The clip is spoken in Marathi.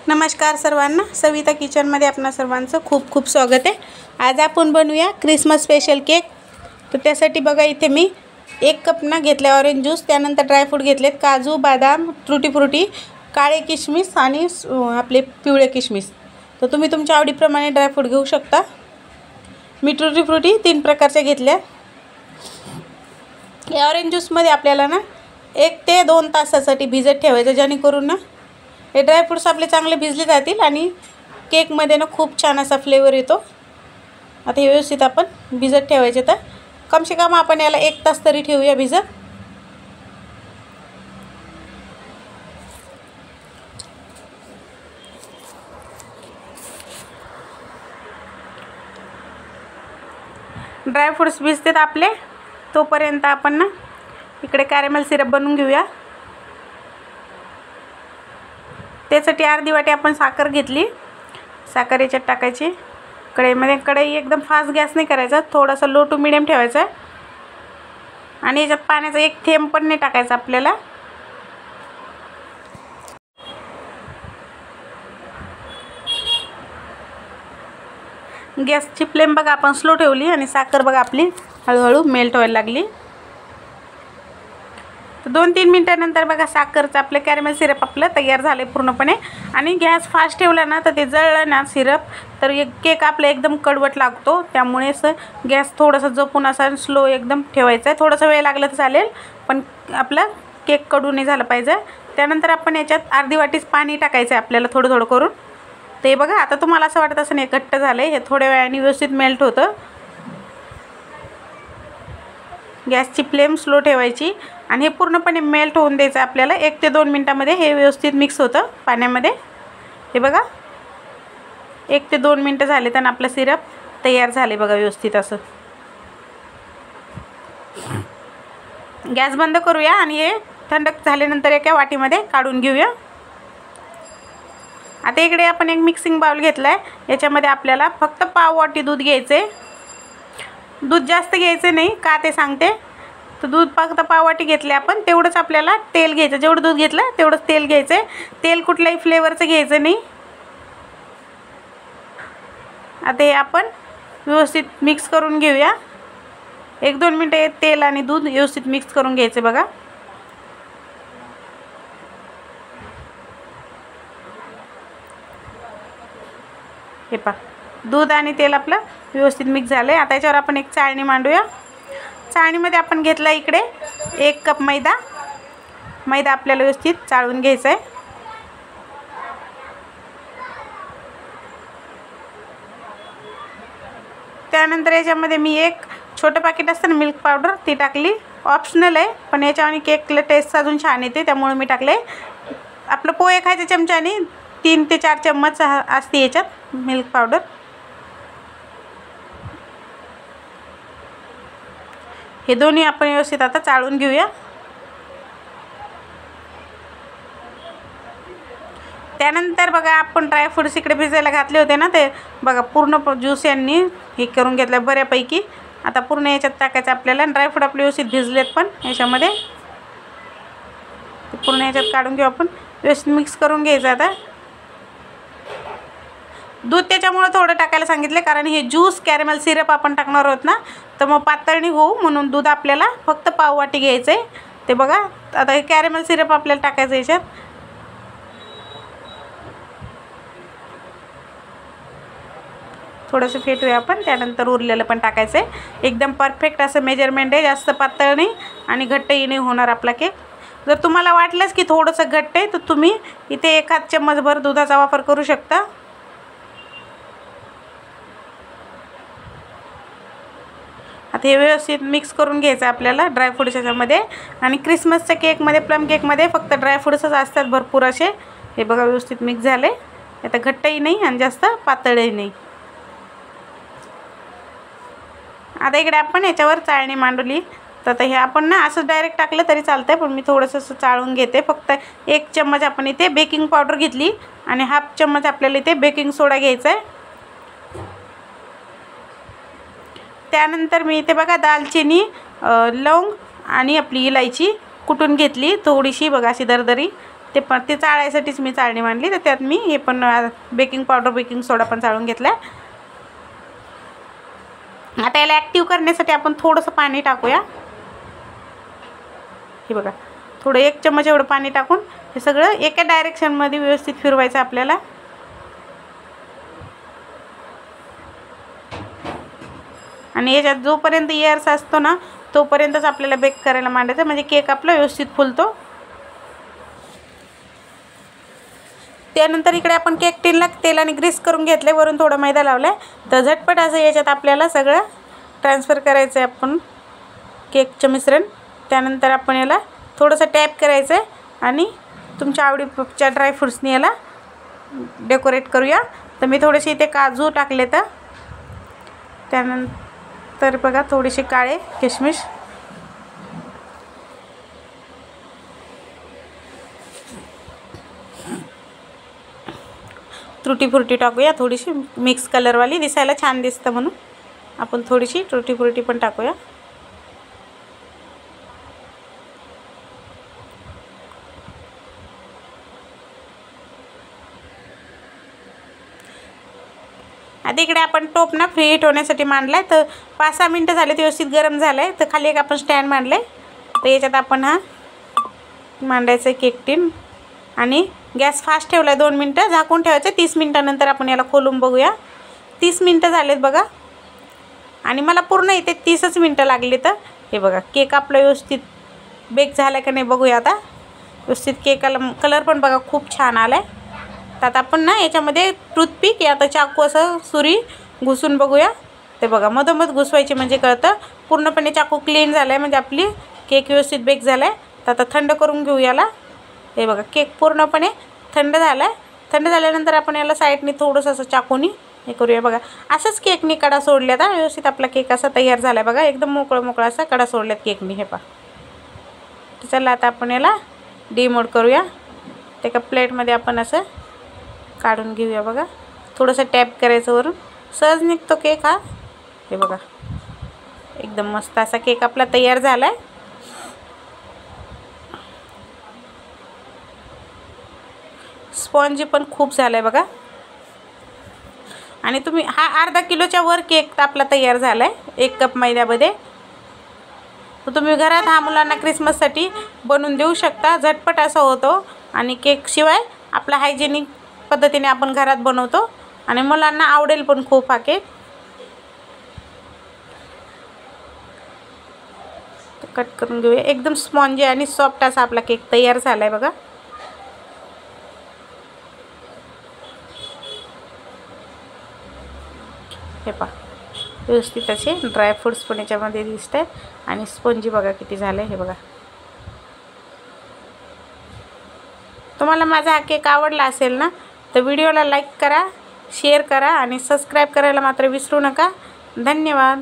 नमस्कार सर्वांना, सविता किचनमध्ये आपणा सर्वांचं खूप खूप स्वागत आहे। आज आपण बनवूया क्रिसमस स्पेशल केक। तर त्यासाठी बघा इथे मी 1 कप ना घेतले ऑरेंज ज्यूस, त्यानंतर ड्रायफ्रूट घेतलेत, काजू, बदाम, ट्रुटी फ्रुटी, काळे किशमिश आणि आपले पिवळे किशमिश। तर तुम्ही तुमच्या आवडीप्रमाणे ड्रायफ्रूट घेऊ शकता। मी ट्रुटी फ्रुटी 3 प्रकारचे घेतले। या ऑरेंज ज्यूसमध्ये आपल्याला ना 1 ते 2 तासासाठी भिजत ठेवायचं, जेणेकरून ना हे ड्रायफ्रूट्स आपले चांगले भिजले जातील आणि केकमध्ये ना खूप छान असा फ्लेवर येतो। आता हे व्यवस्थित आपण भिजत ठेवायचे। तर कम से कम आपण याला 1 तास तरी ठेवूया भिजत। ड्रायफ्रूट्स भिजतात आपले, तोपर्यंत आपण ना इकडे कॅरेमल सिरप बनवून घेऊया। त्यासाठी अर्धी वाटी आपण साखर घेतली। साखर याच्यात टाकायची कढईमध्ये। कढई एकदम फास्ट गॅस नाही करायचा, थोडासा लो टू मीडियम ठेवायचा आणि याच्यात पाण्याचा 1 थेंब पण नाही टाकायचा आपल्याला। गॅसची फ्लेम बघा आपण स्लो ठेवली आणि साखर बघा आपली हळूहळू मेल्ट व्हायला लागली। 2-3 मिनिटांनंतर बघा साखरचं आपलं कॅरेमल सिरप आपलं तयार झाले पूर्णपणे। आणि गॅस फास्ट ठेवला ना तर ते जळलं ना सिरप तर केक आपला एकदम कडवट लागतो। त्यामुळे गॅस थोडासा जपून असा स्लो एकदम ठेवायचा आहे। थोडासा वेळ लागला तर चालेल, पण आपला केक कडू नाही झाला पाहिजे। त्यानंतर आपण याच्यात अर्धी वाटीच पाणी टाकायचं आहे आपल्याला, थोडं थोडं करून। ते बघा आता तुम्हाला असं वाटत असं नाही घट्ट झालंय, हे थोड्या वेळाने व्यवस्थित मेल्ट होतं। गॅसची फ्लेम स्लो ठेवायची आणि हे पूर्णपणे मेल्ट होऊन द्यायचं आपल्याला। 1 ते 2 मिनिटांमध्ये हे व्यवस्थित मिक्स होतं पाण्यामध्ये। हे बघा 1 ते 2 मिनिटं झाले तर आपलं सिरप तयार झाले बघा व्यवस्थित असं। गॅस बंद करूया आणि हे थंड झाल्यानंतर एका वाटीमध्ये काढून घेऊया। आता इकडे आपण एक मिक्सिंग बाउल घेतलाय, याच्यामध्ये आपल्याला फक्त पाव वाटी दूध घ्यायचे। दूध जास्त घ्यायचे नाही का ते सांगते। तर दूध फक्त पाव वाटी घेतले आपण, तेवढंच आपल्याला तेल घ्यायचं। जेवढं दूध घेतलं तेवढंच तेल घ्यायचं। तेल कुठल्याही फ्लेवरचं घ्यायचं नाही। आता हे आपण व्यवस्थित मिक्स करून घेऊया। 1-2 मिनिटे तेल आणि दूध व्यवस्थित मिक्स करून घ्यायचे बघा। हे पहा दूध आणि तेल आपलं व्यवस्थित मिक्स झालं आहे। आता याच्यावर आपण एक चाळणी मांडूया। चाळणीमध्ये आपण घेतला इकडे 1 कप मैदा। मैदा आपल्याला व्यवस्थित चाळून घ्यायचा आहे। त्यानंतर याच्यामध्ये मी एक छोटं पॅकेट असतं ना मिल्क पावडर, ती टाकली। ऑप्शनल आहे, पण याच्याने केकला टेस्ट अजून छान येते, त्यामुळे मी टाकले। आपलं पोहे खायच्या चमच्याने 3 ते 4 चम्मच असते याच्यात मिल्क पावडर। हे दोन्ही आपण व्यवस्थित आता चाळून घेऊया। त्यानंतर बघा आपण ड्रायफ्रूट्स इकडे भिजायला घातले होते ना, ते बघा पूर्ण ज्यूस यांनी हे करून घेतलं बऱ्यापैकी। आता पूर्ण याच्यात टाकायचं आपल्याला। ड्रायफ्रूट आपले व्यवस्थित भिजलेत पण याच्यामध्ये पूर्ण याच्यात काढून घेऊ आपण, व्यवस्थित मिक्स करून घ्यायचं। आता दूध त्याच्यामुळे थोडं टाकायला सांगितले, कारण हे ज्यूस कॅरेमल सिरप आपण टाकणार आहोत ना, तर मग पातळणी होऊ म्हणून दूध आपल्याला फक्त पाव वाटी घ्यायचं आहे। ते बघा आता हे कॅरेमल सिरप आपल्याला टाकायचं याच्यात। थोडंसं फेटूया आपण, त्यानंतर उरलेलं पण टाकायचं आहे। एकदम परफेक्ट असं मेजरमेंट आहे, जास्त पातळ नाही आणि घट्टही नाही होणार आपला केक। जर तुम्हाला वाटलंच की थोडंसं घट्ट आहे तर तुम्ही इथे 1/2 चम्मचभर दुधाचा वापर करू शकता। आता हे व्यवस्थित मिक्स करून घ्यायचं आपल्याला ड्रायफ्रूट्स याच्यामध्ये। आणि क्रिसमसच्या केकमध्ये, प्लम केकमध्ये फक्त ड्रायफ्रूट्सच असतात भरपूर असे। हे बघा व्यवस्थित मिक्स झाले, आता घट्टही नाही आणि जास्त पातळही नाही। आता इकडे आपण याच्यावर चाळणी मांडली, तर हे आपण ना असं डायरेक्ट टाकलं तरी चालतंय, पण मी थोडंसं असं चाळून घेते। फक्त 1 चम्मच आपण इथे बेकिंग पावडर घेतली आणि 1/2 चम्मच आपल्याला इथे बेकिंग सोडा घ्यायचा आहे। त्यानंतर मी इथे बघा दालचिनी, लवंग आणि आपली इलायची कुटून घेतली थोडीशी बघा अशी दरदरी। ते चाळायसाठीच मी चाळणी मांडली. तर त्यात मी हे पण बेकिंग पावडर बेकिंग सोडा पण चाळून घेतला. आता याला ॲक्टिव्ह करण्यासाठी आपण थोडंसं पाणी टाकूया. हे बघा, थोडं 1 चम्मच एवढं पाणी टाकून हे सगळं एका डायरेक्शनमध्ये व्यवस्थित फिरवायचं आपल्याला. आणि याच्यात जोपर्यंत एअर्स असतो ना तोपर्यंतच आपल्याला बेक करायला मांडायचं, म्हणजे केक आपला व्यवस्थित फुलतो. त्यानंतर इकडे आपण केक टिनला तेलाने ग्रीस करून घेतले, वरून थोडं मैदा लावला आहे. तर झटपट असं याच्यात आपल्याला सगळं ट्रान्सफर करायचं आहे आपण केकचं मिश्रण. त्यानंतर आपण याला थोडंसं टॅप करायचं आहे आणि तुमच्या आवडीच्या ड्रायफ्रूट्सनी याला डेकोरेट करूया. तर मी थोडेसे इथे काजू टाकले. तर त्यानंतर बघा थोडीशी काळे किशमिश, तुटी फ्रुटी टाकूया, थोडीशी मिक्स कलरवाली दिसायला छान दिसतं म्हणून आपण थोडीशी तुटी फ्रुटी पण टाकूया. आता इकडे आपण टोप ना फ्री हीट होण्यासाठी मांडला आहे. तर 5-6 मिनटं झाले, व्यवस्थित गरम झालं आहे. तर खाली एक आपण स्टँड मांडलं आहे. तर याच्यात आपण हा मांडायचं आहे केक टिन आणि गॅस फास्ट ठेवला आहे. 2 मिनटं झाकून ठेवायचं. 30 मिनटानंतर आपण याला खोलून बघूया. 30 मिनटं झालेत बघा, आणि मला पूर्ण इथे 30च मिनटं लागली. तर हे बघा केक आपला व्यवस्थित बेक झाला का नाही बघूया. आता व्यवस्थित केकाला कलर पण बघा खूप छान आला आहे. तर आता आपण ना याच्यामध्ये टूथपिक या आता चाकू असं सुरी घुसून बघूया. ते बघा मधोमध घुसवायची म्हणजे कळतं पूर्णपणे चाकू क्लीन झाला आहे, म्हणजे आपली केक व्यवस्थित बेक झाला आहे. तर आता थंड करून घेऊ याला. हे बघा केक पूर्णपणे थंड झाला आहे. थंड झाल्यानंतर आपण याला साईडनी थोडंसं असं चाकूनी हे करूया. बघा असंच केकनी कडा सोडल्यात. व्यवस्थित आपला केक असा तयार झाला आहे बघा, एकदम मोकळा असा कडा सोडल्यात केकनी. हे पहा. तर चला आता आपण याला डिमोल्ड करूया. ते एका प्लेटमध्ये आपण असं काढून घेऊया. बघा थोडंसं टॅप करायचं वरून, सहज निघतो केक हा. हे बघा एकदम मस्त असा केक आपला तयार झाला आहे. स्पॉन्जी पण खूप झाला आहे बघा. आणि तुम्ही हा अर्धा किलोच्या वर केक आपला तयार झाला आहे 1 कप मैद्यामध्ये. तर तुम्ही घरात हा मुलांना क्रिसमससाठी बनवून देऊ शकता. झटपट असा होतो आणि केक शिवाय आपला हायजेनिक पद्धतीने आपण घरात बनवतो आणि मुलांना आवडेल पण खूप हा केक. कट करून घेऊया. एकदम स्पॉन्जी आणि सॉफ्ट असा आपला केक तयार झाला आहे बघा. हे पहा व्यवस्थित असे ड्रायफ्रूट्स पण याच्यामध्ये दिसत आहेत आणि स्पॉन्जी बघा किती झालं आहे. हे बघा. तुम्हाला माझा हा केक आवडला असेल ना तर व्हिडिओला लाईक करा, शेअर करा आणि सबस्क्राईब करायला मात्र विसरू नका. धन्यवाद.